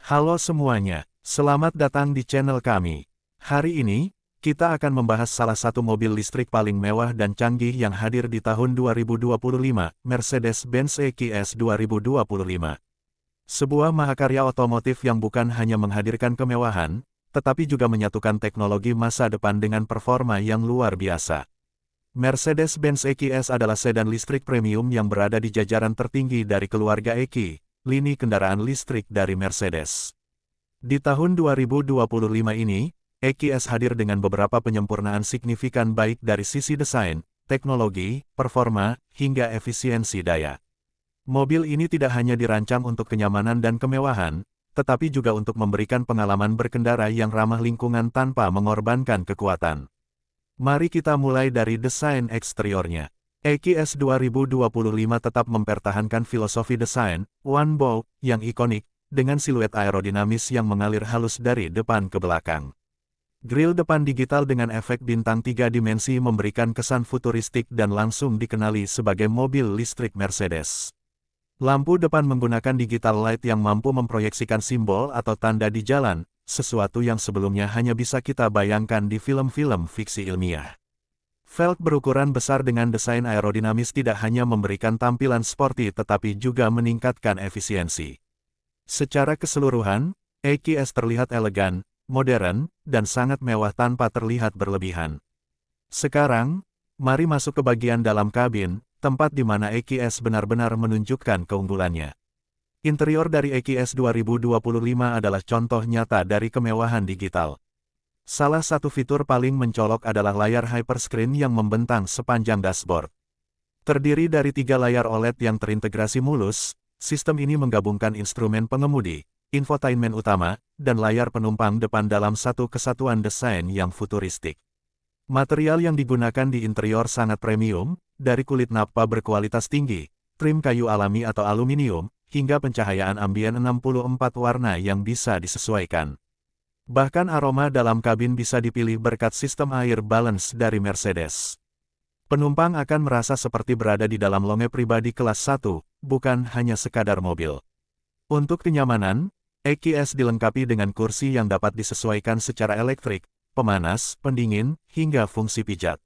Halo semuanya, selamat datang di channel kami. Hari ini, kita akan membahas salah satu mobil listrik paling mewah dan canggih yang hadir di tahun 2025, Mercedes-Benz EQS 2025. Sebuah mahakarya otomotif yang bukan hanya menghadirkan kemewahan, tetapi juga menyatukan teknologi masa depan dengan performa yang luar biasa. Mercedes-Benz EQS adalah sedan listrik premium yang berada di jajaran tertinggi dari keluarga EQ, lini kendaraan listrik dari Mercedes. Di tahun 2025 ini, EQS hadir dengan beberapa penyempurnaan signifikan baik dari sisi desain, teknologi, performa, hingga efisiensi daya. Mobil ini tidak hanya dirancang untuk kenyamanan dan kemewahan, tetapi juga untuk memberikan pengalaman berkendara yang ramah lingkungan tanpa mengorbankan kekuatan. Mari kita mulai dari desain eksteriornya. EQS 2025 tetap mempertahankan filosofi desain One Bow yang ikonik, dengan siluet aerodinamis yang mengalir halus dari depan ke belakang. Grill depan digital dengan efek bintang 3 dimensi memberikan kesan futuristik dan langsung dikenali sebagai mobil listrik Mercedes. Lampu depan menggunakan digital light yang mampu memproyeksikan simbol atau tanda di jalan, sesuatu yang sebelumnya hanya bisa kita bayangkan di film-film fiksi ilmiah. Velg berukuran besar dengan desain aerodinamis tidak hanya memberikan tampilan sporty tetapi juga meningkatkan efisiensi. Secara keseluruhan, EQS terlihat elegan, modern, dan sangat mewah tanpa terlihat berlebihan. Sekarang, mari masuk ke bagian dalam kabin, tempat di mana EQS benar-benar menunjukkan keunggulannya. Interior dari EQS 2025 adalah contoh nyata dari kemewahan digital. Salah satu fitur paling mencolok adalah layar hyperscreen yang membentang sepanjang dashboard. Terdiri dari 3 layar OLED yang terintegrasi mulus, sistem ini menggabungkan instrumen pengemudi, infotainment utama, dan layar penumpang depan dalam satu kesatuan desain yang futuristik. Material yang digunakan di interior sangat premium, dari kulit nappa berkualitas tinggi, trim kayu alami atau aluminium, hingga pencahayaan ambien 64 warna yang bisa disesuaikan. Bahkan aroma dalam kabin bisa dipilih berkat sistem air balance dari Mercedes. Penumpang akan merasa seperti berada di dalam lounge pribadi kelas 1, bukan hanya sekadar mobil. Untuk kenyamanan, EQS dilengkapi dengan kursi yang dapat disesuaikan secara elektrik, pemanas, pendingin, hingga fungsi pijat.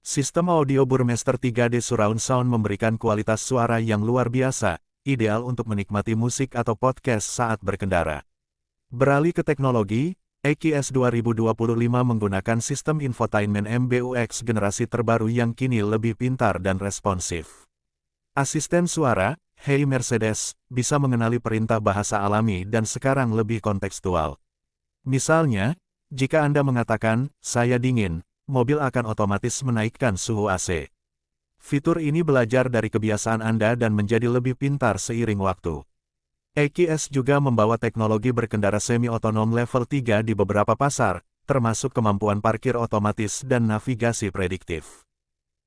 Sistem audio Burmester 3D Surround Sound memberikan kualitas suara yang luar biasa, ideal untuk menikmati musik atau podcast saat berkendara. Beralih ke teknologi, EQS 2025 menggunakan sistem infotainment MBUX generasi terbaru yang kini lebih pintar dan responsif. Asisten suara, Hey Mercedes, bisa mengenali perintah bahasa alami dan sekarang lebih kontekstual. Misalnya, jika Anda mengatakan, "Saya dingin," mobil akan otomatis menaikkan suhu AC. Fitur ini belajar dari kebiasaan Anda dan menjadi lebih pintar seiring waktu. EQS juga membawa teknologi berkendara semi-otonom level 3 di beberapa pasar, termasuk kemampuan parkir otomatis dan navigasi prediktif.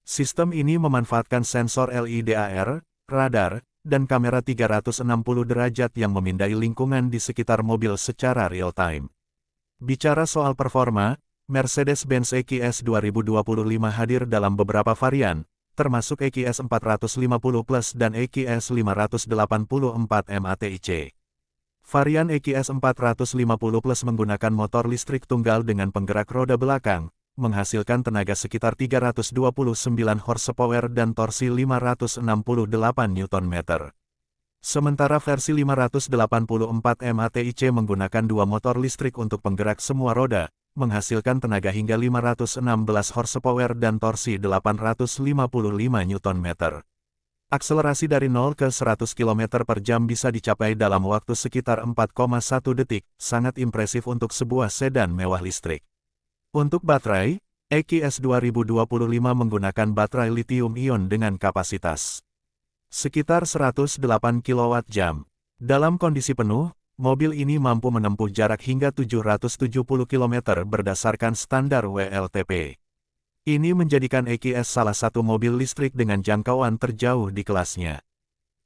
Sistem ini memanfaatkan sensor LiDAR, radar, dan kamera 360 derajat yang memindai lingkungan di sekitar mobil secara real-time. Bicara soal performa, Mercedes-Benz EQS 2025 hadir dalam beberapa varian, termasuk EQS 450 Plus dan EQS 584 MATIC. Varian EQS 450 Plus menggunakan motor listrik tunggal dengan penggerak roda belakang, menghasilkan tenaga sekitar 329 horsepower dan torsi 568 Nm. Sementara versi 584 MATIC menggunakan 2 motor listrik untuk penggerak semua roda, menghasilkan tenaga hingga 516 horsepower dan torsi 855 Nm. Akselerasi dari 0 ke 100 km per jam bisa dicapai dalam waktu sekitar 4,1 detik, sangat impresif untuk sebuah sedan mewah listrik. Untuk baterai, EQS 2025 menggunakan baterai lithium-ion dengan kapasitas sekitar 108 kWh. Dalam kondisi penuh, mobil ini mampu menempuh jarak hingga 770 km berdasarkan standar WLTP. Ini menjadikan EQS salah satu mobil listrik dengan jangkauan terjauh di kelasnya.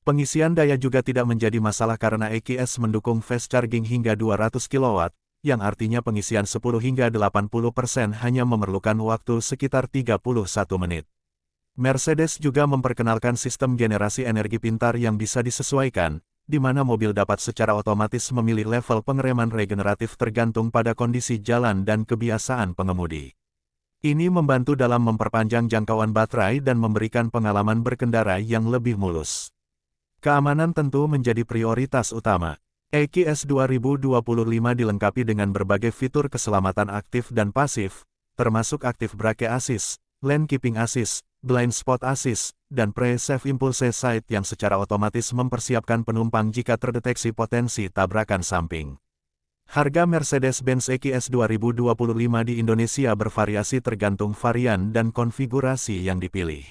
Pengisian daya juga tidak menjadi masalah karena EQS mendukung fast charging hingga 200 kW, yang artinya pengisian 10 hingga 80% hanya memerlukan waktu sekitar 31 menit. Mercedes juga memperkenalkan sistem generasi energi pintar yang bisa disesuaikan, di mana mobil dapat secara otomatis memilih level pengereman regeneratif tergantung pada kondisi jalan dan kebiasaan pengemudi. Ini membantu dalam memperpanjang jangkauan baterai dan memberikan pengalaman berkendara yang lebih mulus. Keamanan tentu menjadi prioritas utama. EQS 2025 dilengkapi dengan berbagai fitur keselamatan aktif dan pasif, termasuk Active Brake Assist, Lane Keeping Assist, Blind Spot Assist, dan Pre-Save Impulse Sight yang secara otomatis mempersiapkan penumpang jika terdeteksi potensi tabrakan samping. Harga Mercedes-Benz EQS 2025 di Indonesia bervariasi tergantung varian dan konfigurasi yang dipilih.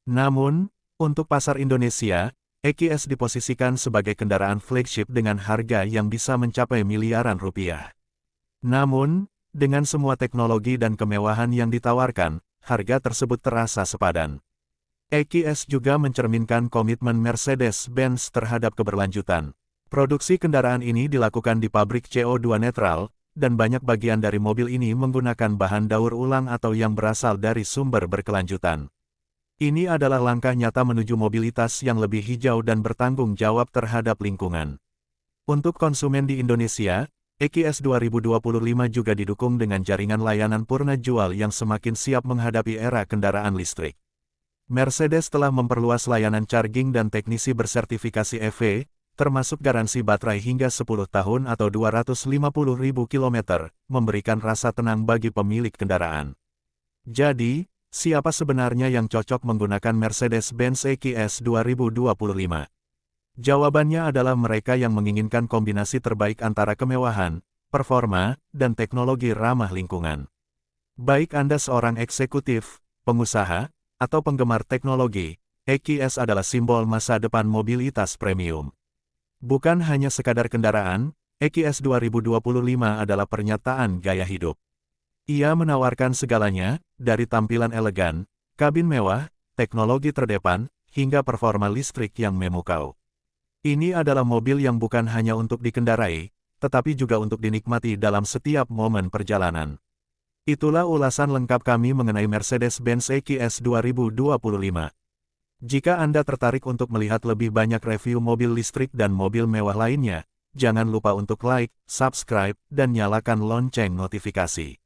Namun, untuk pasar Indonesia, EQS diposisikan sebagai kendaraan flagship dengan harga yang bisa mencapai miliaran rupiah. Namun, dengan semua teknologi dan kemewahan yang ditawarkan, harga tersebut terasa sepadan. EQS juga mencerminkan komitmen Mercedes-Benz terhadap keberlanjutan. Produksi kendaraan ini dilakukan di pabrik CO2 netral, dan banyak bagian dari mobil ini menggunakan bahan daur ulang atau yang berasal dari sumber berkelanjutan. Ini adalah langkah nyata menuju mobilitas yang lebih hijau dan bertanggung jawab terhadap lingkungan. Untuk konsumen di Indonesia, EQS 2025 juga didukung dengan jaringan layanan purna jual yang semakin siap menghadapi era kendaraan listrik. Mercedes telah memperluas layanan charging dan teknisi bersertifikasi EV, termasuk garansi baterai hingga 10 tahun atau 250.000 km, memberikan rasa tenang bagi pemilik kendaraan. Jadi, siapa sebenarnya yang cocok menggunakan Mercedes-Benz EQS 2025? Jawabannya adalah mereka yang menginginkan kombinasi terbaik antara kemewahan, performa, dan teknologi ramah lingkungan. Baik Anda seorang eksekutif, pengusaha, atau penggemar teknologi, EQS adalah simbol masa depan mobilitas premium. Bukan hanya sekadar kendaraan, EQS 2025 adalah pernyataan gaya hidup. Ia menawarkan segalanya, dari tampilan elegan, kabin mewah, teknologi terdepan, hingga performa listrik yang memukau. Ini adalah mobil yang bukan hanya untuk dikendarai, tetapi juga untuk dinikmati dalam setiap momen perjalanan. Itulah ulasan lengkap kami mengenai Mercedes-Benz EQS 2025. Jika Anda tertarik untuk melihat lebih banyak review mobil listrik dan mobil mewah lainnya, jangan lupa untuk like, subscribe, dan nyalakan lonceng notifikasi.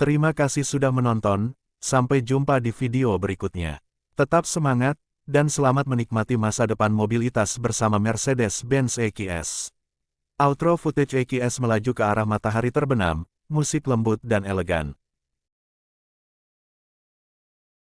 Terima kasih sudah menonton, sampai jumpa di video berikutnya. Tetap semangat, dan selamat menikmati masa depan mobilitas bersama Mercedes-Benz EQS. Outro footage EQS melaju ke arah matahari terbenam, musik lembut dan elegan.